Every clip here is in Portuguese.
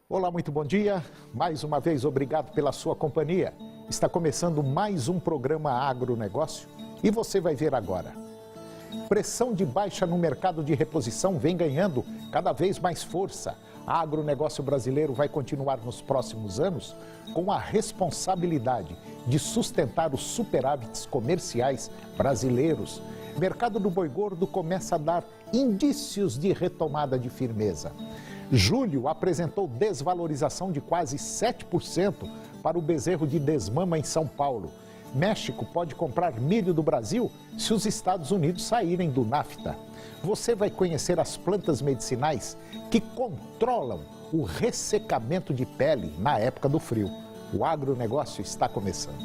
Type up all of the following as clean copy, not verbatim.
Olá, muito bom dia. Mais uma vez, obrigado pela sua companhia. Está começando mais um programa Agronegócio e você vai ver agora. Pressão de baixa no mercado de reposição vem ganhando cada vez mais força. A agronegócio brasileiro vai continuar nos próximos anos com a responsabilidade de sustentar os superávites comerciais brasileiros. O mercado do boi gordo começa a dar indícios de retomada de firmeza. Julho apresentou desvalorização de quase 7% para o bezerro de desmama em São Paulo. México pode comprar milho do Brasil se os Estados Unidos saírem do NAFTA. Você vai conhecer as plantas medicinais que controlam o ressecamento de pele na época do frio. O agronegócio está começando.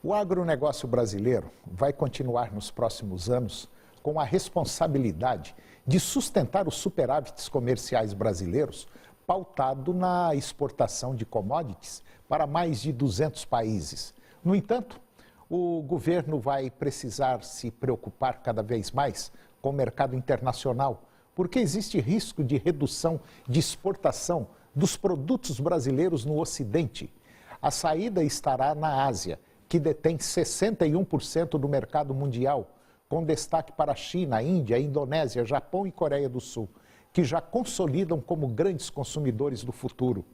O agronegócio brasileiro vai continuar nos próximos anos com a responsabilidade de sustentar os superávites comerciais brasileiros, pautado na exportação de commodities para mais de 200 países. No entanto, o governo vai precisar se preocupar cada vez mais com o mercado internacional, porque existe risco de redução de exportação dos produtos brasileiros no Ocidente. A saída estará na Ásia, que detém 61% do mercado mundial, com destaque para a China, Índia, Indonésia, Japão e Coreia do Sul, que já consolidam como grandes consumidores do futuro.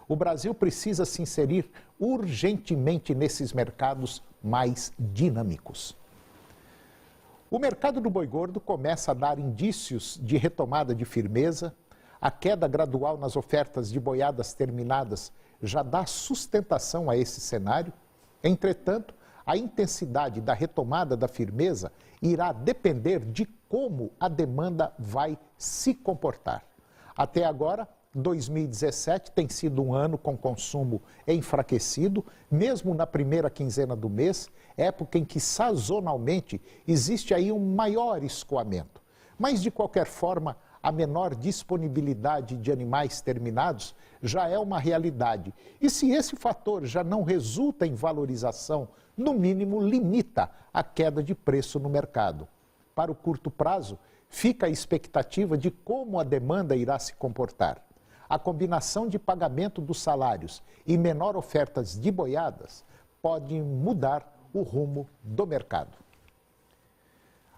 O Brasil precisa se inserir urgentemente nesses mercados mais dinâmicos. O mercado do boi gordo começa a dar indícios de retomada de firmeza. A queda gradual nas ofertas de boiadas terminadas já dá sustentação a esse cenário. Entretanto, a intensidade da retomada da firmeza irá depender de como a demanda vai se comportar. Até agora, 2017 tem sido um ano com consumo enfraquecido, mesmo na primeira quinzena do mês, época em que sazonalmente existe aí um maior escoamento. Mas, de qualquer forma, a menor disponibilidade de animais terminados já é uma realidade. E se esse fator já não resulta em valorização, no mínimo limita a queda de preço no mercado. Para o curto prazo, fica a expectativa de como a demanda irá se comportar. A combinação de pagamento dos salários e menor ofertas de boiadas pode mudar o rumo do mercado.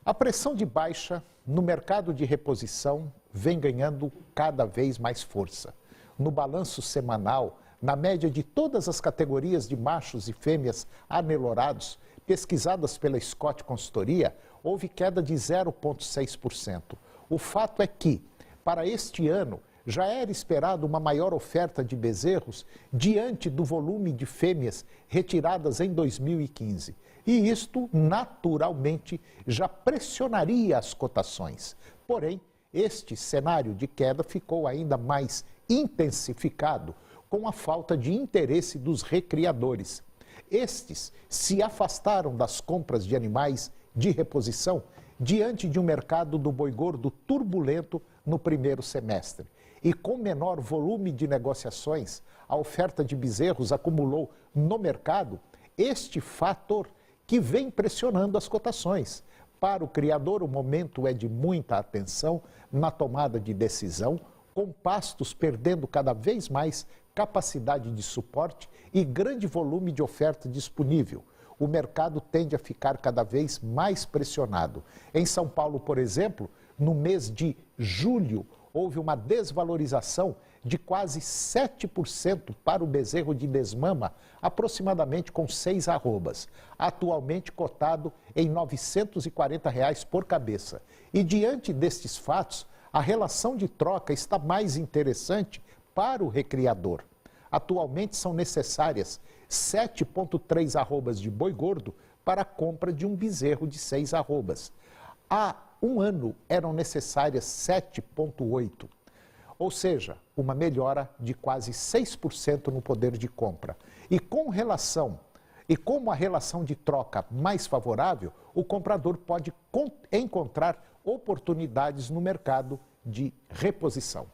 A pressão de baixa no mercado de reposição vem ganhando cada vez mais força. No balanço semanal, na média de todas as categorias de machos e fêmeas anelorados, pesquisadas pela Scott Consultoria, houve queda de 0,6%. O fato é que, para este ano, já era esperado uma maior oferta de bezerros diante do volume de fêmeas retiradas em 2015. E isto, naturalmente, já pressionaria as cotações. Porém, este cenário de queda ficou ainda mais intensificado com a falta de interesse dos recriadores. Estes se afastaram das compras de animais de reposição diante de um mercado do boi gordo turbulento no primeiro semestre. E com menor volume de negociações, a oferta de bezerros acumulou no mercado este fator que vem pressionando as cotações. Para o criador, o momento é de muita atenção na tomada de decisão, com pastos perdendo cada vez mais capacidade de suporte e grande volume de oferta disponível. O mercado tende a ficar cada vez mais pressionado. Em São Paulo, por exemplo, no mês de julho, houve uma desvalorização de quase 7% para o bezerro de desmama, aproximadamente com 6 arrobas, atualmente cotado em R$ 940 por cabeça. E diante destes fatos, a relação de troca está mais interessante para o recriador. Atualmente são necessárias 7,3 arrobas de boi gordo para a compra de um bezerro de 6 arrobas. Há um ano eram necessárias 7,8, ou seja, uma melhora de quase 6% no poder de compra. E como a relação de troca mais favorável, o comprador pode encontrar oportunidades no mercado de reposição.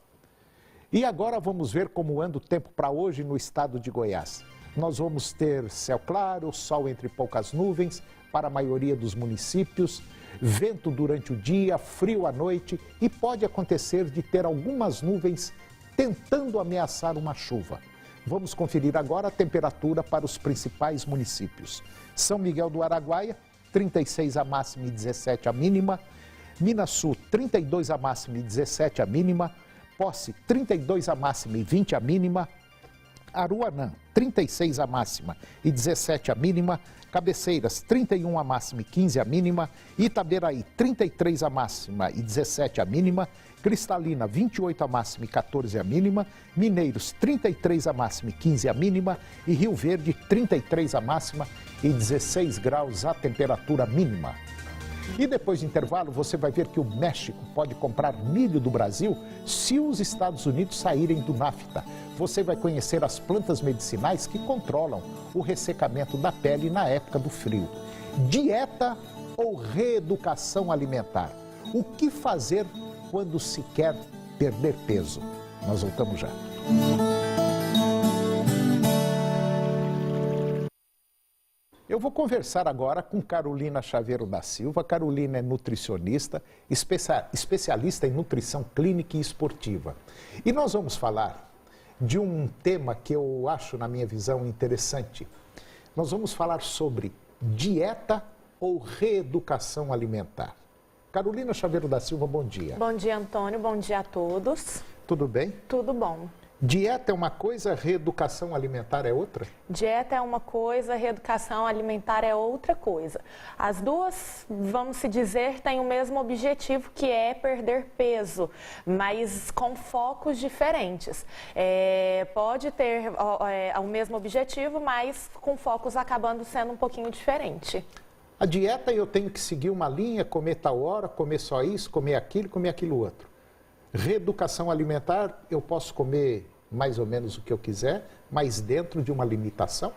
E agora vamos ver como anda o tempo para hoje no estado de Goiás. Nós vamos ter céu claro, sol entre poucas nuvens para a maioria dos municípios, vento durante o dia, frio à noite e pode acontecer de ter algumas nuvens tentando ameaçar uma chuva. Vamos conferir agora a temperatura para os principais municípios. São Miguel do Araguaia, 36 a máxima e 17 a mínima. Minas Sul, 32 a máxima e 17 a mínima. Posse, 32 a máxima e 20 a mínima. Aruanã, 36 a máxima e 17 a mínima. Cabeceiras, 31 a máxima e 15 a mínima. Itaberaí, 33 a máxima e 17 a mínima. Cristalina, 28 a máxima e 14 a mínima. Mineiros, 33 a máxima e 15 a mínima. E Rio Verde, 33 a máxima e 16 graus a temperatura mínima. E depois do intervalo, você vai ver que o México pode comprar milho do Brasil se os Estados Unidos saírem do NAFTA. Você vai conhecer as plantas medicinais que controlam o ressecamento da pele na época do frio. Dieta ou reeducação alimentar? O que fazer quando se quer perder peso? Nós voltamos já. Eu vou conversar agora com Carolina Chaveiro da Silva. Carolina é nutricionista, especialista em nutrição clínica e esportiva. E nós vamos falar de um tema que eu acho, na minha visão, interessante. Nós vamos falar sobre dieta ou reeducação alimentar. Carolina Chaveiro da Silva, bom dia. Bom dia, Antônio. Bom dia a todos. Tudo bem? Tudo bom. Dieta é uma coisa, reeducação alimentar é outra? Dieta é uma coisa, reeducação alimentar é outra coisa. As duas, vamos se dizer, têm o mesmo objetivo, que é perder peso, mas com focos diferentes. Pode ter o mesmo objetivo, mas com focos acabando sendo um pouquinho diferente. A dieta eu tenho que seguir uma linha, comer tal hora, comer só isso, comer aquilo outro. Reeducação alimentar, eu posso comer mais ou menos o que eu quiser, mas dentro de uma limitação?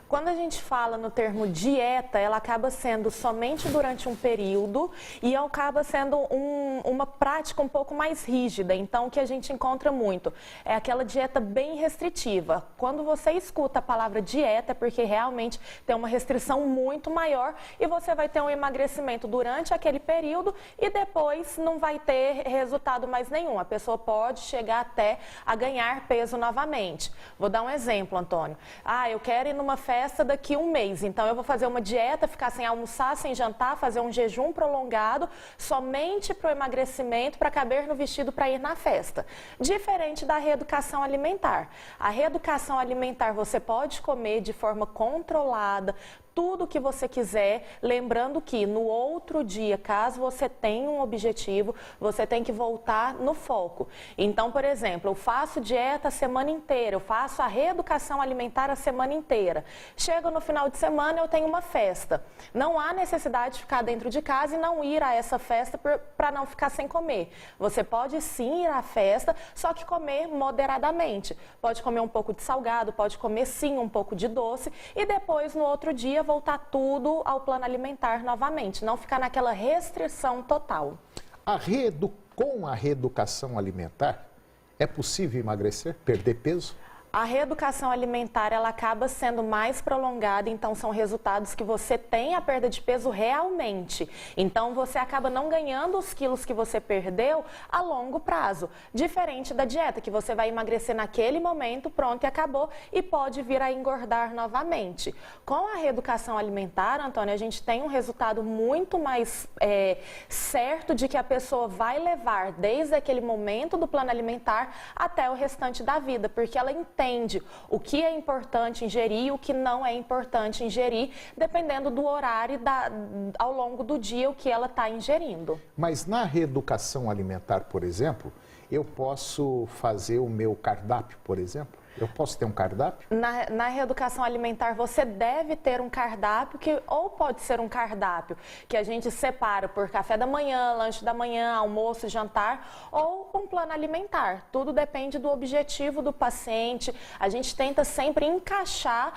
Quando a gente fala no termo dieta, ela acaba sendo somente durante um período e acaba sendo uma prática um pouco mais rígida. Então, o que a gente encontra muito é aquela dieta bem restritiva. Quando você escuta a palavra dieta, é porque realmente tem uma restrição muito maior e você vai ter um emagrecimento durante aquele período e depois não vai ter resultado mais nenhum. A pessoa pode chegar até a ganhar peso novamente. Vou dar um exemplo, Antônio. Eu quero ir numa festa daqui a um mês, então eu vou fazer uma dieta, ficar sem almoçar, sem jantar, fazer um jejum prolongado, somente para o emagrecimento, para caber no vestido para ir na festa. Diferente da reeducação alimentar. A reeducação alimentar você pode comer de forma controlada, tudo o que você quiser, lembrando que no outro dia, caso você tenha um objetivo, você tem que voltar no foco. Então, por exemplo, eu faço dieta a semana inteira, eu faço a reeducação alimentar a semana inteira. Chego no final de semana, eu tenho uma festa. Não há necessidade de ficar dentro de casa e não ir a essa festa para não ficar sem comer. Você pode sim ir à festa, só que comer moderadamente. Pode comer um pouco de salgado, pode comer sim um pouco de doce e depois no outro dia voltar tudo ao plano alimentar novamente, não ficar naquela restrição total. Com a reeducação alimentar, é possível emagrecer, perder peso? A reeducação alimentar, ela acaba sendo mais prolongada, então são resultados que você tem a perda de peso realmente. Então você acaba não ganhando os quilos que você perdeu a longo prazo. Diferente da dieta, que você vai emagrecer naquele momento, pronto e acabou, e pode vir a engordar novamente. Com a reeducação alimentar, Antônio, a gente tem um resultado muito mais certo de que a pessoa vai levar desde aquele momento do plano alimentar até o restante da vida, porque ela entende o que é importante ingerir e o que não é importante ingerir, dependendo do horário ao longo do dia o que ela está ingerindo. Mas na reeducação alimentar, por exemplo, eu posso fazer o meu cardápio, por exemplo? Eu posso ter um cardápio? Na reeducação alimentar, você deve ter um cardápio, ou pode ser um cardápio que a gente separa por café da manhã, lanche da manhã, almoço, jantar, ou um plano alimentar. Tudo depende do objetivo do paciente. A gente tenta sempre encaixar,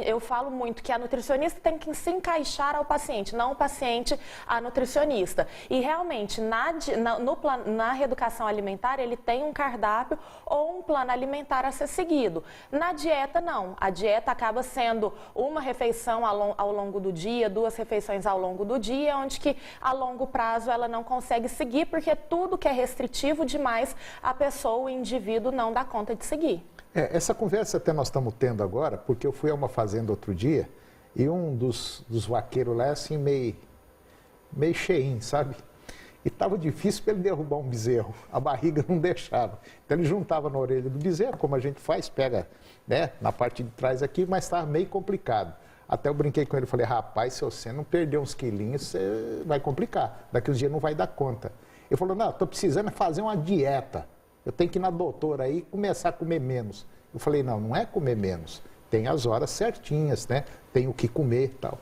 eu falo muito que a nutricionista tem que se encaixar ao paciente, não o paciente à nutricionista. E realmente, na reeducação alimentar, ele tem um cardápio ou um plano alimentar a ser seguido. seguido. Na dieta, não. A dieta acaba sendo uma refeição ao longo do dia, 2 refeições ao longo do dia, onde que a longo prazo ela não consegue seguir, porque tudo que é restritivo demais, a pessoa, o indivíduo, não dá conta de seguir. Essa conversa até nós estamos tendo agora, porque eu fui a uma fazenda outro dia e um dos vaqueiros lá, assim, meio cheinho, sabe? E estava difícil para ele derrubar um bezerro, a barriga não deixava. Então ele juntava na orelha do bezerro, como a gente faz, pega, né, na parte de trás aqui, mas estava meio complicado. Até eu brinquei com ele, falei, rapaz, se você não perder uns quilinhos, você vai complicar, daqui uns dias não vai dar conta. Ele falou, não, estou precisando fazer uma dieta, eu tenho que ir na doutora aí e começar a comer menos. Eu falei, não é comer menos. Tem as horas certinhas, né? Tem o que comer e tal.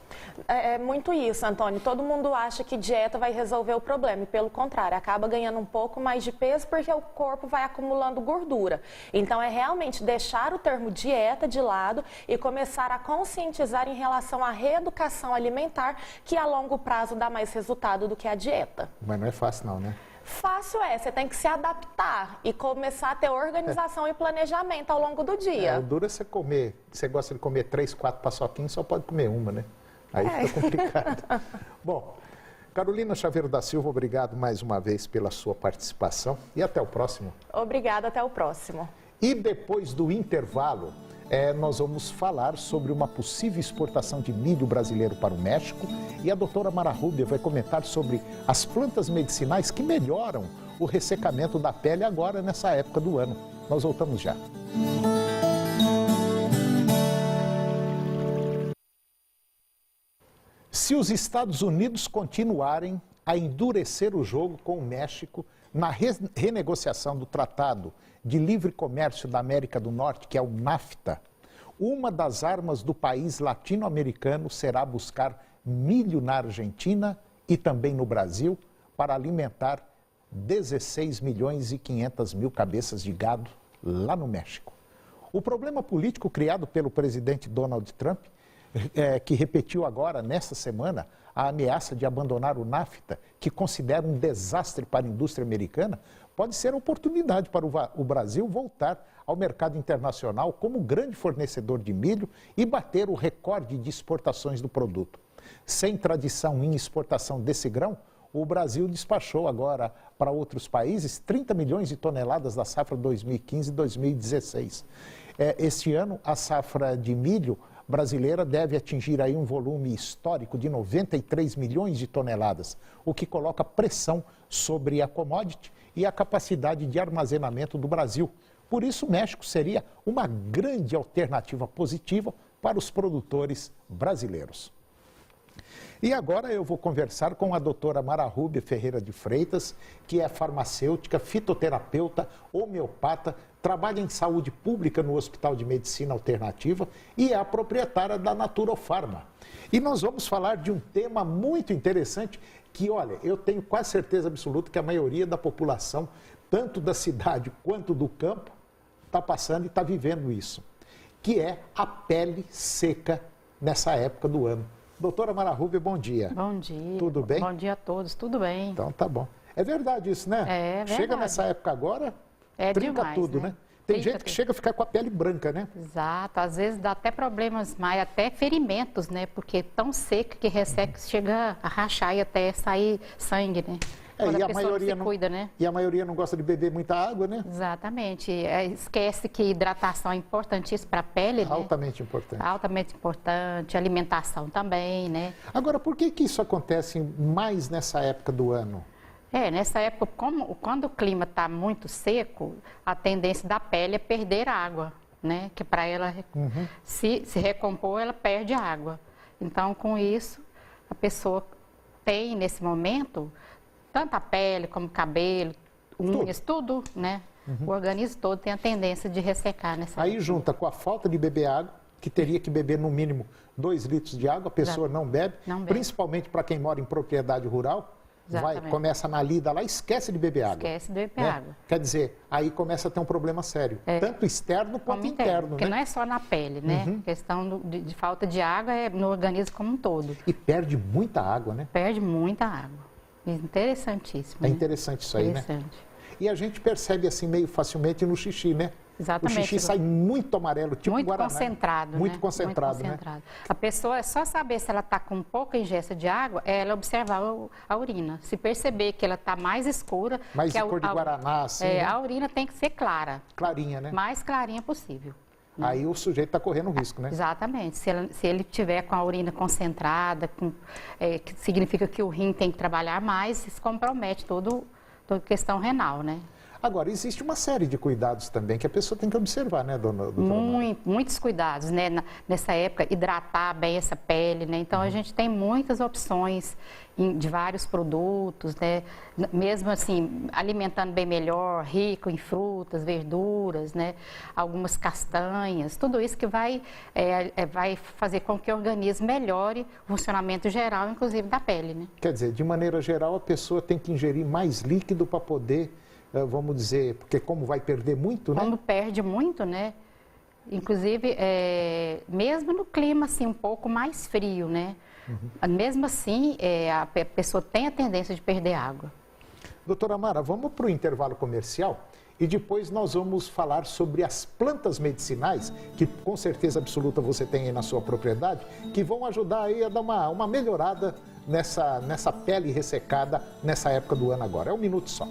É muito isso, Antônio. Todo mundo acha que dieta vai resolver o problema e, pelo contrário, acaba ganhando um pouco mais de peso porque o corpo vai acumulando gordura. Então, é realmente deixar o termo dieta de lado e começar a conscientizar em relação à reeducação alimentar, que a longo prazo dá mais resultado do que a dieta. Mas não é fácil não, né? Fácil você tem que se adaptar e começar a ter organização e planejamento ao longo do dia. O duro é você comer, você gosta de comer 3, 4 paçoquinhas, só pode comer uma, né? Aí fica complicado. Bom, Carolina Chaveiro da Silva, obrigado mais uma vez pela sua participação e até o próximo. Obrigada, até o próximo. E depois do intervalo, nós vamos falar sobre uma possível exportação de milho brasileiro para o México e a doutora Mara Rubia vai comentar sobre as plantas medicinais que melhoram o ressecamento da pele agora nessa época do ano. Nós voltamos já. Se os Estados Unidos continuarem a endurecer o jogo com o México na renegociação do Tratado de Livre Comércio da América do Norte, que é o NAFTA, uma das armas do país latino-americano será buscar milho na Argentina e também no Brasil para alimentar 16 milhões e 500 mil cabeças de gado lá no México. O problema político criado pelo presidente Donald Trump, que repetiu agora, nesta semana, a ameaça de abandonar o NAFTA, que considera um desastre para a indústria americana, pode ser oportunidade para o Brasil voltar ao mercado internacional como grande fornecedor de milho e bater o recorde de exportações do produto. Sem tradição em exportação desse grão, o Brasil despachou agora para outros países 30 milhões de toneladas da safra 2015-2016. Este ano, a safra de milho brasileira deve atingir aí um volume histórico de 93 milhões de toneladas, o que coloca pressão sobre a commodity e a capacidade de armazenamento do Brasil. Por isso, o México seria uma grande alternativa positiva para os produtores brasileiros. E agora eu vou conversar com a doutora Mara Rubia Ferreira de Freitas, que é farmacêutica, fitoterapeuta, homeopata, trabalha em saúde pública no Hospital de Medicina Alternativa e é a proprietária da Naturofarma. E nós vamos falar de um tema muito interessante que, olha, eu tenho quase certeza absoluta que a maioria da população, tanto da cidade quanto do campo, está passando e está vivendo isso, que é a pele seca nessa época do ano. Doutora Mara Rubia, bom dia. Bom dia. Tudo bem? Bom dia a todos, tudo bem. Então tá bom. É verdade isso, né? É verdade. Chega nessa época agora, trinca demais, tudo, né? Tem gente que chega a ficar com a pele branca, né? Exato, às vezes dá até problemas, mas até ferimentos, né? Porque é tão seca que resseca, chega a rachar e até sair sangue, né? Quando e a pessoa maioria não se cuida, né? E a maioria não gosta de beber muita água, né? Exatamente. Esquece que hidratação é importantíssima para a pele, né? Altamente importante. Altamente importante, alimentação também, né? Agora, por que isso acontece mais nessa época do ano? Nessa época, quando o clima está muito seco, a tendência da pele é perder água, né? Que para ela se recompor, ela perde água. Então, com isso, a pessoa tem, nesse momento, tanto a pele como o cabelo, unhas, tudo, né? O organismo todo tem a tendência de ressecar nessa Aí época. junta com a falta de beber água, que teria que beber no mínimo 2 litros de água, a pessoa não bebe, principalmente para quem mora em propriedade rural, começa na lida lá, esquece de beber água. Esquece de beber água. Quer dizer, aí começa a ter um problema sério, tanto externo quanto interno, porque não é só na pele, né? Questão de falta de água é no organismo como um todo. E perde muita água, né? Perde muita água. Interessantíssimo. É interessante isso aí, né? E a gente percebe assim meio facilmente no xixi, né? Exatamente. O xixi sai muito amarelo, tipo muito guaraná. Concentrado, muito né? concentrado, muito concentrado, né? A pessoa é só saber se ela está com pouca ingesta de água, é ela observar a urina. Se perceber que ela está mais escura... Mais que de cor de guaraná, assim, né? A urina tem que ser clara. Clarinha, né? Mais clarinha possível. Aí o sujeito está correndo risco, né? Exatamente. Se ele tiver com a urina concentrada, que significa que o rim tem que trabalhar mais, isso compromete toda a questão renal, né? Agora, existe uma série de cuidados também que a pessoa tem que observar, né, doutora? Muitos cuidados, né? Nessa época, hidratar bem essa pele, né? Então, a gente tem muitas opções de vários produtos, né? Mesmo assim, alimentando bem melhor, rico em frutas, verduras, né? Algumas castanhas, tudo isso que vai fazer com que o organismo melhore o funcionamento geral, inclusive da pele, né? Quer dizer, de maneira geral, a pessoa tem que ingerir mais líquido para poder... vamos dizer, porque como vai perder muito, né? Como perde muito, né? Inclusive, mesmo no clima assim, um pouco mais frio, né? Mesmo assim, a pessoa tem a tendência de perder água. Doutora Mara, vamos para o intervalo comercial e depois nós vamos falar sobre as plantas medicinais, que com certeza absoluta você tem aí na sua propriedade, que vão ajudar aí a dar uma melhorada nessa pele ressecada nessa época do ano agora. É um minuto só.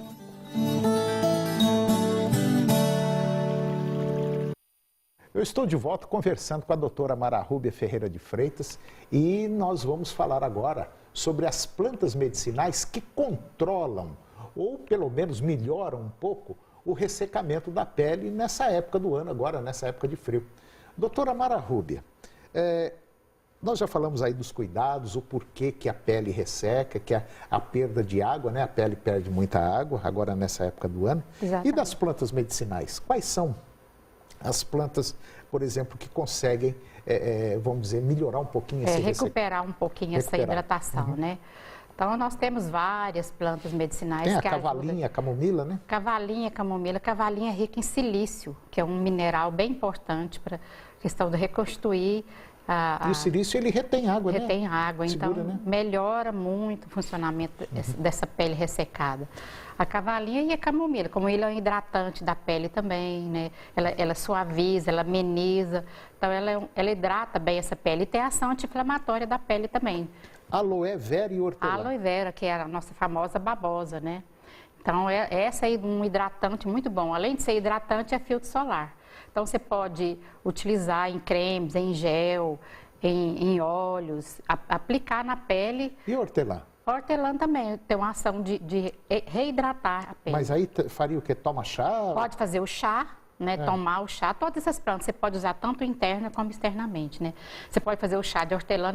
Eu estou de volta conversando com a doutora Mara Rúbia Ferreira de Freitas e nós vamos falar agora sobre as plantas medicinais que controlam ou pelo menos melhoram um pouco o ressecamento da pele nessa época do ano agora, nessa época de frio. Doutora Mara Rúbia, nós já falamos aí dos cuidados, o porquê que a pele resseca, que a perda de água, né? A pele perde muita água agora nessa época do ano. Exatamente. E das plantas medicinais, quais são as plantas, por exemplo, que conseguem, vamos dizer, melhorar um pouquinho esse recuperar um pouquinho essa hidratação, né? Então, nós temos várias plantas medicinais que ajudam. Tem a cavalinha, a camomila, né? Cavalinha, camomila. Cavalinha é rica em silício, que é um mineral bem importante para a questão de reconstruir E o silício, ele retém água, né? Retém água, então Segura, né? melhora muito o funcionamento dessa pele ressecada. A cavalinha e a camomila. Camomila é um hidratante da pele também, né? Ela suaviza, ela ameniza, então ela hidrata bem essa pele e tem ação anti-inflamatória da pele também. Aloe vera e hortelã. Aloe vera, que é a nossa famosa babosa, né? Então, essa aí é um hidratante muito bom. Além de ser hidratante, é filtro solar. Então, você pode utilizar em cremes, em gel, em óleos, aplicar na pele. E hortelã? Hortelã também tem uma ação de reidratar a pele. Mas aí faria o quê? Toma chá? Pode fazer o chá, né? Tomar o chá. Todas essas plantas você pode usar tanto interna como externamente, né? Você pode fazer o chá de hortelã,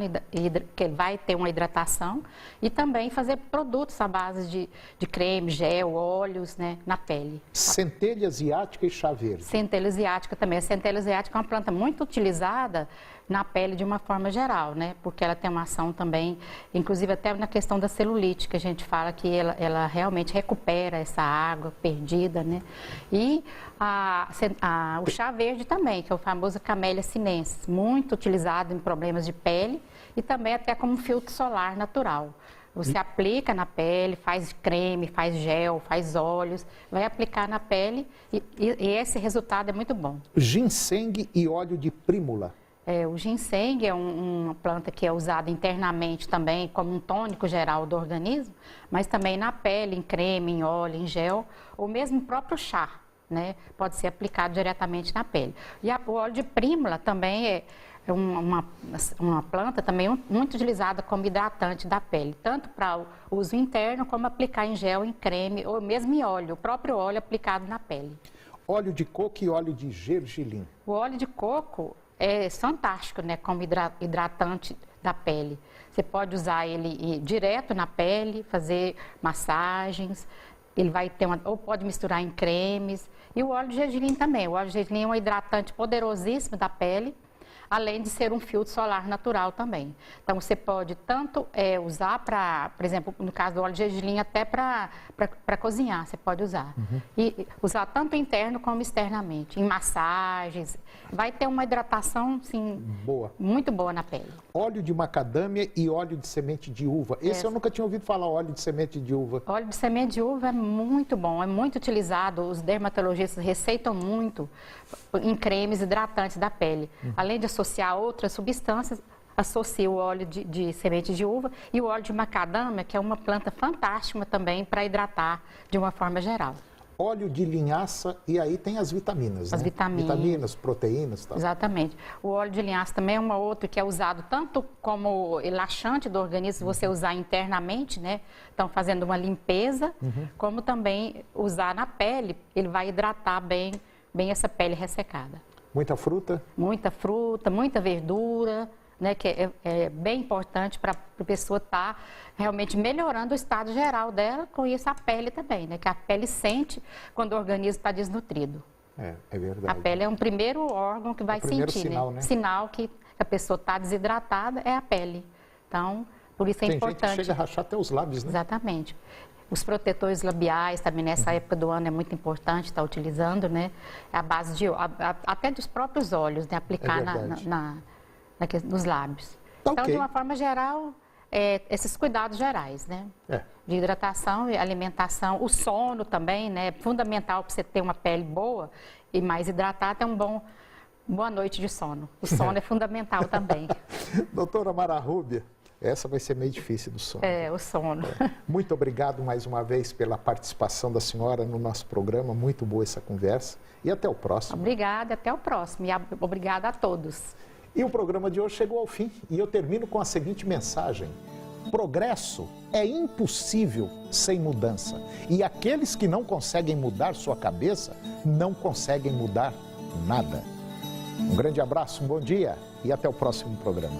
que vai ter uma hidratação, e também fazer produtos à base de creme, gel, óleos, né? Na pele. Centelha asiática e chá verde. Centelha asiática também. A centelha asiática é uma planta muito utilizada na pele de uma forma geral, né? Porque ela tem uma ação também, inclusive até na questão da celulite, que a gente fala que ela realmente recupera essa água perdida, né? E o chá verde também, que é o famoso Camellia sinensis, muito utilizado em problemas de pele e também até como filtro solar natural. Você aplica na pele, faz creme, faz gel, faz óleos, vai aplicar na pele e esse resultado é muito bom. Ginseng e óleo de prímula. O ginseng é uma planta que é usada internamente também como um tônico geral do organismo, mas também na pele, em creme, em óleo, em gel, ou mesmo o próprio chá, né? Pode ser aplicado diretamente na pele. E o óleo de prímula também é uma planta também muito utilizada como hidratante da pele, tanto para o uso interno como aplicar em gel, em creme ou mesmo em óleo, o próprio óleo aplicado na pele. Óleo de coco e óleo de gergelim. O óleo de coco é fantástico, né, como hidratante da pele. Você pode usar ele direto na pele, fazer massagens, ele vai ter ou pode misturar em cremes. E o óleo de gergelim também. O óleo de gergelim é um hidratante poderosíssimo da pele. além de ser um filtro solar natural também. Então, você pode tanto usar para, por exemplo, no caso do óleo de gergelim, até para cozinhar, você pode usar. E usar tanto interno como externamente, em massagens. Vai ter uma hidratação, sim, muito boa na pele. Óleo de macadâmia e óleo de semente de uva. Esse eu nunca tinha ouvido falar, óleo de semente de uva. Óleo de semente de uva é muito bom, é muito utilizado. Os dermatologistas receitam muito em cremes hidratantes da pele. Além de associar outras substâncias, associa o óleo de semente de uva e o óleo de macadâmia, que é uma planta fantástica também para hidratar de uma forma geral. Óleo de linhaça e aí tem as vitaminas, As né? vitaminas, proteínas, tal. Exatamente. O óleo de linhaça também é uma outra que é usado tanto como relaxante do organismo, se você usar internamente, né? Então, fazendo uma limpeza, como também usar na pele, ele vai hidratar bem essa pele ressecada. Muita fruta? Muita fruta, muita verdura, né, que é bem importante para a pessoa estar realmente melhorando o estado geral dela, com isso a pele também, né, que a pele sente quando o organismo está desnutrido. É verdade. A pele é um primeiro órgão que vai sentir, sinal, né? Sinal que a pessoa está desidratada é a pele. Então, por isso é importante. Tem gente que chega a rachar até os lábios, né? Exatamente. Os protetores labiais também nessa época do ano é muito importante estar utilizando, né? A base de até dos próprios olhos, né? Aplicar nos lábios. Então, de uma forma geral, esses cuidados gerais, né? De hidratação e alimentação, o sono também, né? É fundamental para você ter uma pele boa e mais hidratada, é boa noite de sono. O sono é fundamental também. Doutora Mara Rúbia, essa vai ser meio difícil do sono. O sono. Muito obrigado mais uma vez pela participação da senhora no nosso programa. Muito boa essa conversa. E até o próximo. Obrigada, até o próximo. E obrigada a todos. E o programa de hoje chegou ao fim. E eu termino com a seguinte mensagem: progresso é impossível sem mudança. E aqueles que não conseguem mudar sua cabeça, não conseguem mudar nada. Um grande abraço, um bom dia e até o próximo programa.